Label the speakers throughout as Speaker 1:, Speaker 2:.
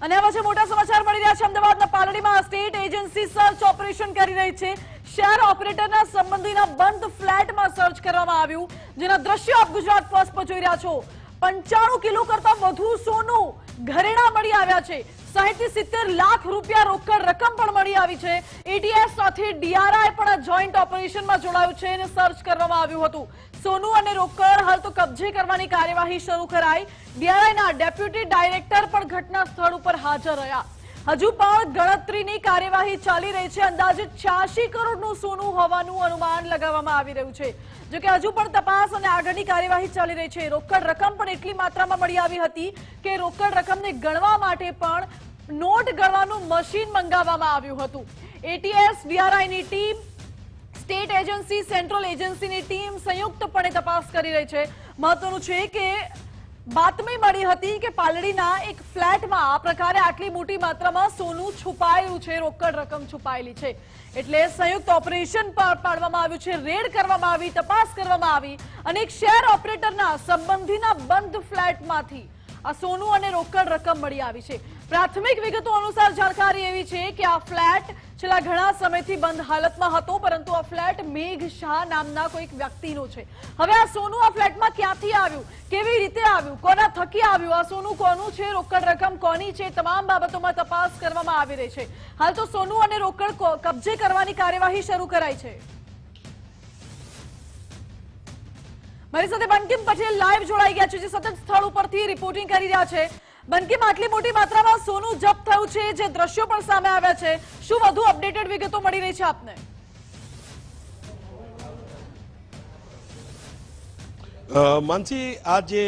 Speaker 1: અને હવે મોટા સમાચાર મળી રહ્યા છે। અમદાવાદના પાલડીમાં સ્ટેટ એજન્સી સર્ચ ઓપરેશન કરી રહી છે। શેર ઓપરેટરના સંબંધીના બંધ ફ્લેટમાં સર્ચ કરવામાં આવ્યું, જેના દ્રશ્યો આપ ગુજરાત ફર્સ્ટ પર જોઈ રહ્યા છો। 95 કિલો કરતા વધુ સોનું ઘરેણા મળી આવ્યા છે। 60 થી 70 લાખ રૂપિયા રોકડ રકમ પણ મળી આવી છે। એટીએસ સાથે ડીઆરઆઈ પણ જોઈન્ટ ઓપરેશનમાં જોડાયું છે અને સર્ચ કરવામાં આવ્યું હતું। સોનું અને રોકડ હાલ તો કબજે કરવાની કાર્યવાહી શરૂ કરાઈ। ડીઆરઆઈના ડેપ્યુટી ડાયરેક્ટર પણ ઘટના સ્થળ ઉપર હાજર રહ્યા। હજુ પણ ગણતરીની કાર્યવાહી ચાલી રહી છે। અંદાજે 86 કરોડનું સોનું હોવાનું અનુમાન લગાવવામાં આવી રહ્યું છે। જો કે હજુ પણ તપાસ અને આગળની કાર્યવાહી ચાલી રહી છે। રોકડ રકમ પણ એટલી માત્રામાં મળી આવી હતી કે રોકડ રકમને ગણવા માટે પણ નોટ ગણવાનું મશીન મંગાવવામાં આવ્યું હતું। એટીએસ ડીઆરઆઈની ટીમ, સ્ટેટ એજન્સી, સેન્ટ્રલ એજન્સીની ટીમ સંયુક્તપણે તપાસ કરી રહી છે। મહત્વનું છે કે બાતમી મળી હતી કે પાલડીના એક ફ્લેટમાં આ પ્રકારે આટલી મોટી માત્રામાં સોનું છુપાયેલું છે, રોકડ રકમ છુપાયેલી છે, એટલે સંયુક્ત ઓપરેશન પાડવામાં આવ્યું છે। રેડ કરવામાં આવી, તપાસ કરવામાં આવી અને એક શેર ઓપરેટરના સંબંધીના બંધ ફ્લેટમાંથી આ સોનું અને રોકડ રકમ મળી આવી છે। પ્રાથમિક વિગતો અનુસાર જાણકારી એવી છે કે આ ફ્લેટ છેલ્લા ઘણા સમયથી બંધ હાલતમાં હતો, પરંતુ આ ફ્લેટ મેઘ શાહ નામના કોઈક વ્યક્તિનો છે। હવે આ સોનું આ ફ્લેટમાં ક્યાંથી આવ્યું, કેવી રીતે આવ્યું, કોના થકી આવ્યું, આ સોનું કોનું છે, રોકડ રકમ કોની છે, તમામ બાબતોમાં તપાસ કરવામાં આવી રહી છે। હાલ તો સોનું અને રોકડ કબજે કરવાની કાર્યવાહી શરૂ કરાઈ છે। મારી સાથે બંકિમ પટેલ લાઈવ જોડાઈ ગયા છે, જે સતત સ્થળ ઉપરથી રિપોર્ટિંગ કરી રહ્યા છે। બંકિમ, આટલી મોટી માત્રામાં સોનું જપ્ત થયું છે, જે દ્રશ્યો પણ સામે આવ્યા છે, શું વધુ અપડેટેડ વિગતો મળી રહી છે આપને?
Speaker 2: માનસી, આ જે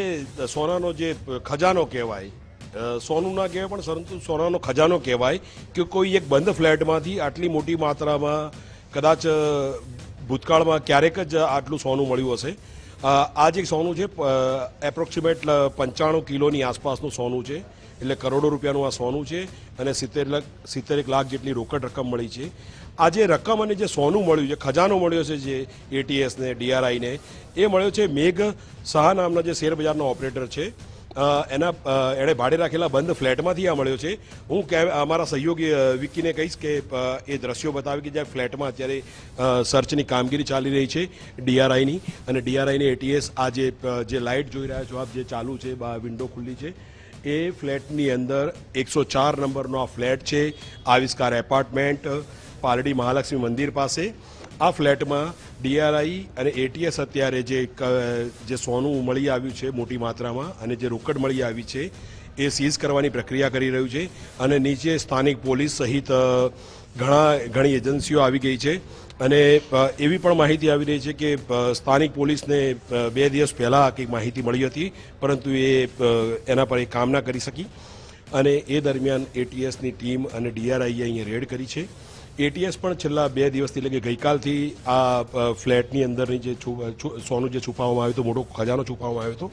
Speaker 2: સોનાનો જે ખજાનો કહેવાય, સોનું ના કહેવાય પણ પરંતુ સોનાનો ખજાનો કહેવાય કે કોઈ એક બંધ ફ્લેટમાંથી આટલી મોટી માત્રામાં કદાચ ભૂતકાળમાં ક્યારેક જ આટલું સોનું મળ્યું હશે। આ જે સોનું છે એપ્રોક્સિમેટ 95 કિલોની આસપાસનું સોનું છે, એટલે કરોડો રૂપિયાનું આ સોનું છે અને 70 લાખ જેટલી રોકડ રકમ મળી છે। આ જે રકમ અને જે સોનું મળ્યું છે, ખજાનો મળ્યો છે જે એટીએસને, ડીઆરઆઈને, એ મળ્યો છે મેઘ શાહ નામના જે શેરબજારના ઓપરેટર છે, એણે ભાડે રાખેલા બંધ ફ્લેટમાંથી આ મળ્યો છે। હું અમારા સહયોગી વિકીને કહીશ કે એ દ્રશ્યો બતાવે કે જ્યાં ફ્લેટમાં અત્યારે સર્ચની કામગીરી ચાલી રહી છે ડીઆરઆઈની, અને ડીઆરઆઈને એટીએસ આ જે લાઇટ જોઈ રહ્યા છો આપ, જે ચાલુ છે, વિન્ડો ખુલ્લી છે, એ ફ્લેટની અંદર 104 નંબરનો આ ફ્લેટ છે, આવિષ્કાર એપાર્ટમેન્ટ, પાલડી મહાલક્ષ્મી મંદિર પાસે। આ ફ્લેટમાં ડીઆરઆઈ અને એટીએસ અત્યારે જે સોનું મળી આવ્યું છે મોટી માત્રામાં અને જે રોકડ મળી આવી છે એ સીઝ કરવાની પ્રક્રિયા કરી રહ્યું છે, અને નીચે સ્થાનિક પોલીસ સહિત ઘણી એજન્સીઓ આવી ગઈ છે। અને એવી પણ માહિતી આવી રહી છે કે સ્થાનિક પોલીસને 2 દિવસ પહેલાં કંઈક માહિતી મળી હતી, પરંતુ એના પર એ કામ ના કરી શકી, અને એ દરમિયાન એટીએસની ટીમ અને ડીઆરઆઈએ અહીંયા રેડ કરી છે। એટીએસ પણ છેલ્લા 2 દિવસથી એટલે કે ગઈકાલથી આ ફ્લેટની અંદરની જે સોનું જે છુપાવવામાં આવ્યું હતું, મોટો ખજાનો છુપાવવામાં આવ્યો હતો,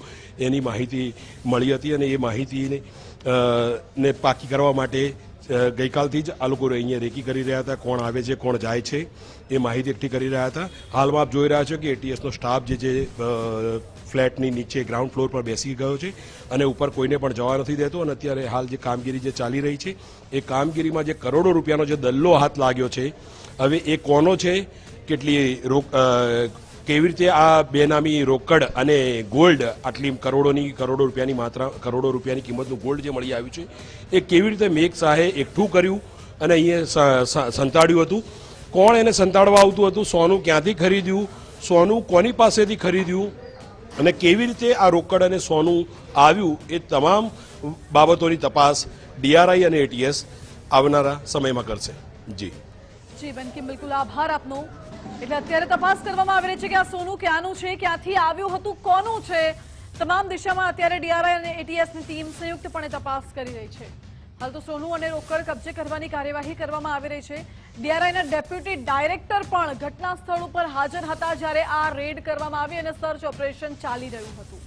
Speaker 2: એની માહિતી મળી હતી, અને એ માહિતીને ને પાકી કરવા માટે ગઈકાલથી જ આ લોકો અહીંયા રેકી કરી રહ્યા હતા। કોણ આવે છે, કોણ જાય છે, એ માહિતી એકઠી કરી રહ્યા હતા। હાલમાં આપ જોઈ રહ્યા છો કે એટીએસનો સ્ટાફ જે ફ્લેટની નીચે ગ્રાઉન્ડ ફ્લોર પર બેસી ગયો છે અને ઉપર કોઈને પણ જવા નથી દેતો, અને અત્યારે હાલ જે કામગીરી જે ચાલી રહી છે એ કામગીરીમાં જે કરોડો રૂપિયાનો જે દલ્લો હાથ લાગ્યો છે, હવે એ કોનો છે, કેટલી કેવી રીતે આ બેનામી રોકડ અને ગોલ્ડ, આટલી કરોડો રૂપિયાની કિંમતનું ગોલ્ડ જે મળી આવ્યું છે, એ કેવી રીતે મેઘ શાહે એકઠું કર્યું અને અહીંયા સંતાડ્યું હતું, કોણ એને સંતાડવા આવતું હતું, સોનું ક્યાંથી ખરીદ્યું, સોનું કોની પાસેથી ખરીદ્યું, અને કેવી રીતે આ રોકડ અને સોનું આવ્યું, એ તમામ બાબતોની તપાસ ડીઆરઆઈ અને એટીએસ આવનારા સમયમાં કરશે। જી
Speaker 1: બંકિમ, બિલકુલ આભાર આપનો। એટલે અત્યારે તપાસ કરવામાં આવી રહી છે કે આ સોનું ક્યાંનું છે, ક્યાંથી આવ્યું હતું, કોનું છે, તમામ દિશામાં અત્યારે ડીઆરઆઈ અને એટીએસની ટીમ સંયુક્તપણે તપાસ કરી રહી છે। હાલ તો સોનું અને રોકડ કબજે કરવાની કાર્યવાહી કરવામાં આવી રહી છે। ડીઆરઆઈના ડેપ્યુટી ડાયરેક્ટર પણ ઘટના સ્થળ ઉપર હાજર હતા જ્યારે આ રેડ કરવામાં આવી અને સર્ચ ઓપરેશન ચાલી રહ્યું હતું।